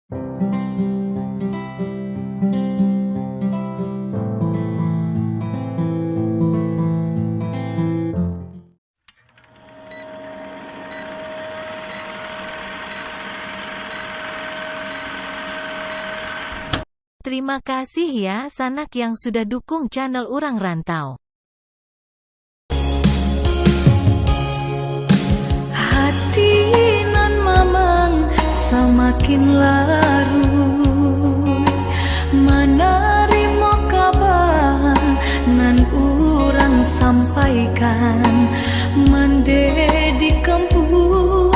Terima kasih ya sanak yang sudah dukung channel Urang Rantau. Hati nan mamang semakin larut, menerima kabar nan urang sampaikan, mende di kampung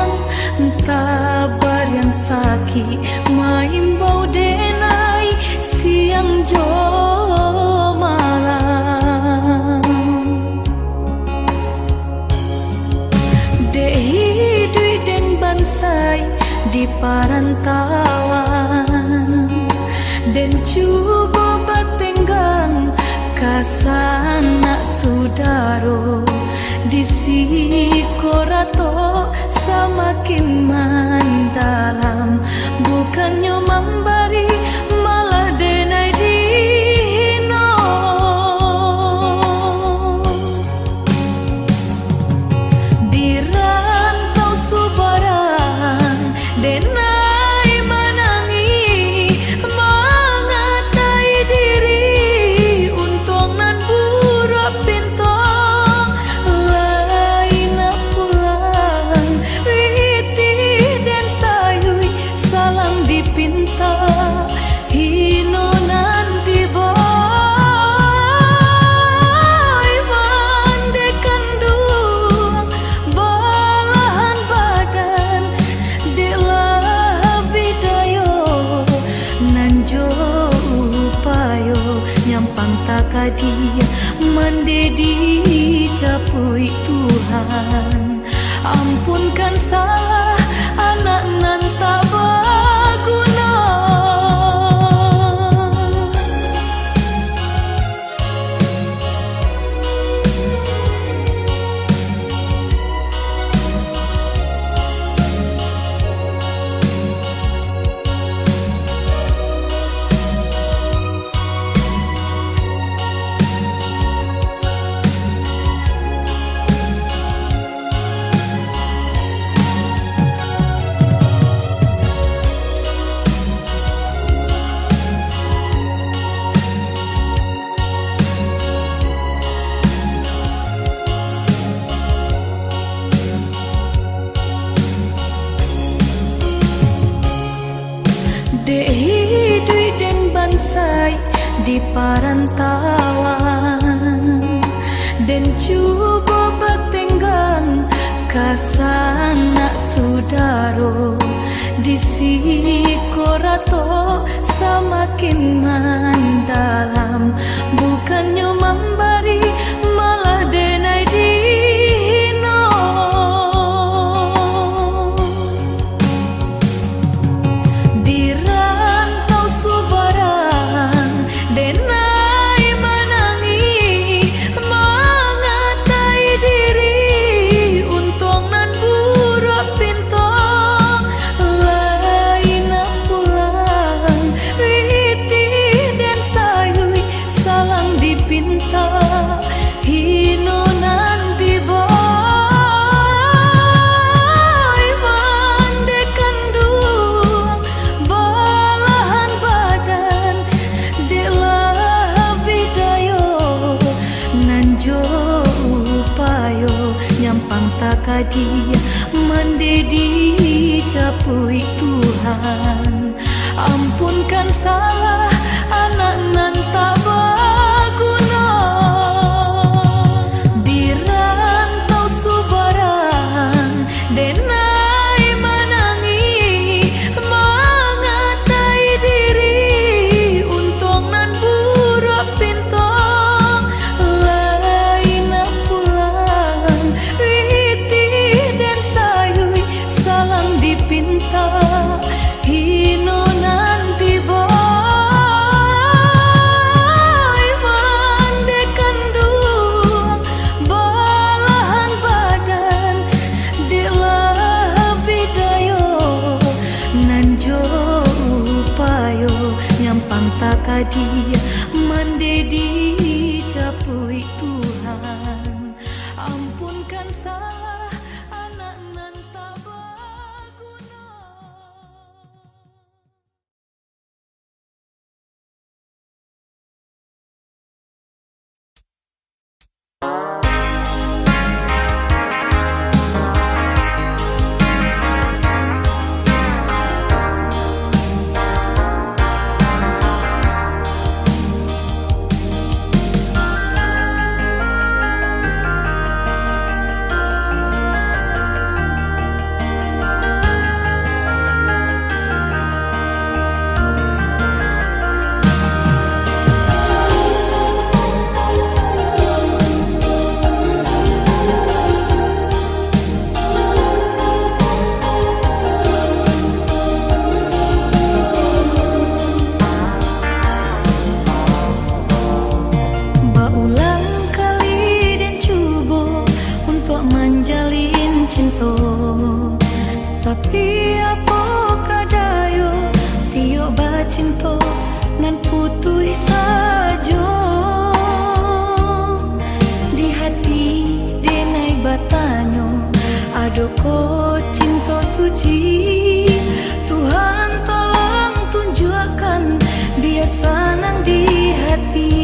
tabar yang sakit maimbau denai siang jo malam. Dehi dui den bansai di parantauan, dan juga batenggang kasana sudaro di sikorato semakin mendalam, bukannya memberi malah denai dihino. Di rantau subaran denai menangi, mengatai diri untung nan buruk pintu lain pulang witi dan sayui salam dipinta hino nan diboy mandekan dua balahan badan delah bidayo nanjo upayo nyampang takadia mendedi capui Tuhan, ampunkan salah anak nan tak berguna. Dehi dui den bansai di parantauan, dan juga batenggang kasana sudaro di sikorato semakin mendalam, bukannya memberi malah denai dihino. Di rantau subaran denai menangi, mengatai diri untung nan buruk pintu lain pulang witi dan sayui salang dipinta hino nan diboy mandekan dua balahan badan delah bidayo nanjo upayo nyampang takadia mendedi capui Tuhan, ampunkan salah anak nan tak berguna. Di rantau subaran denai menangi, mengatai diri untung nan buruk pintu lain pulang witi dan sayui salam dipinta kadi mendedi capui Tuhan, ampunkan salah anak nan tak berguna. Tapi apa kadayo tio bacinto nan putui sajo di hati denai batanyo adoko cinto suci. Tuhan tolong tunjukkan dia senang di hati.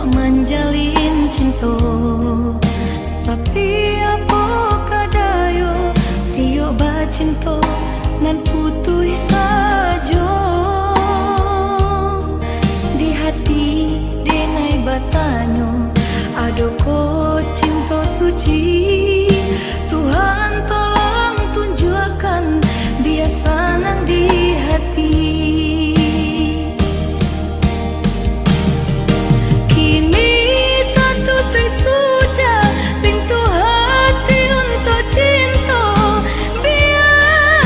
Menjalin cinta, tapi apa kadayo tio bacinto nan putui sajo di hati denai batanyo adoko cinta suci. Tuhan tolong tunjukkan dia senang di hati. Sudah pintu hati untuk cinta, biar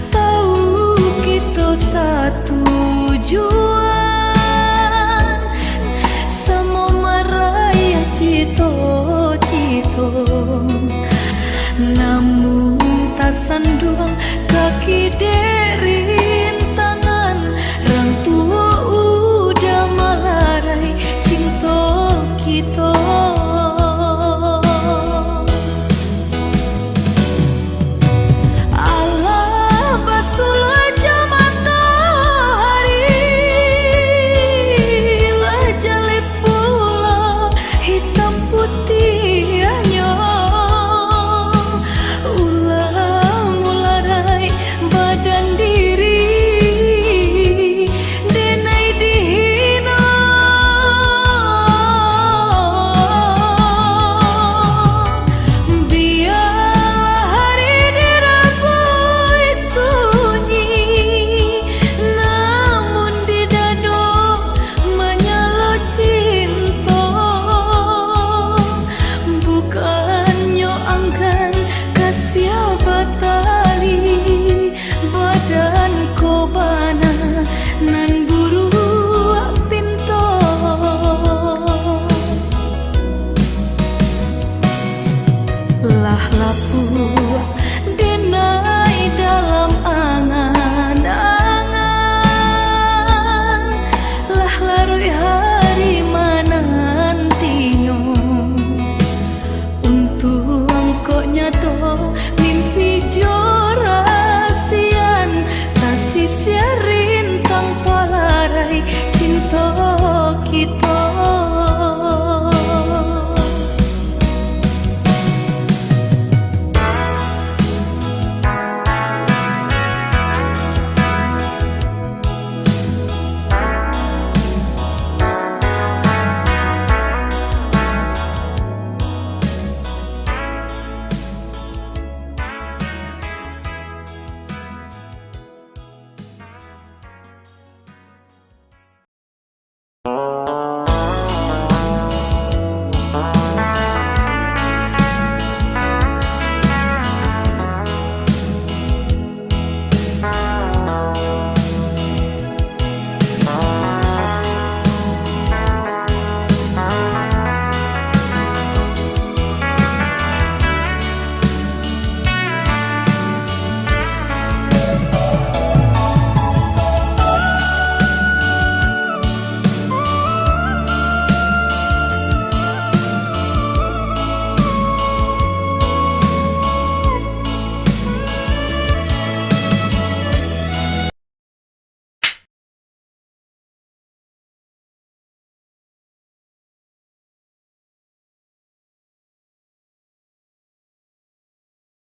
tahu kita satu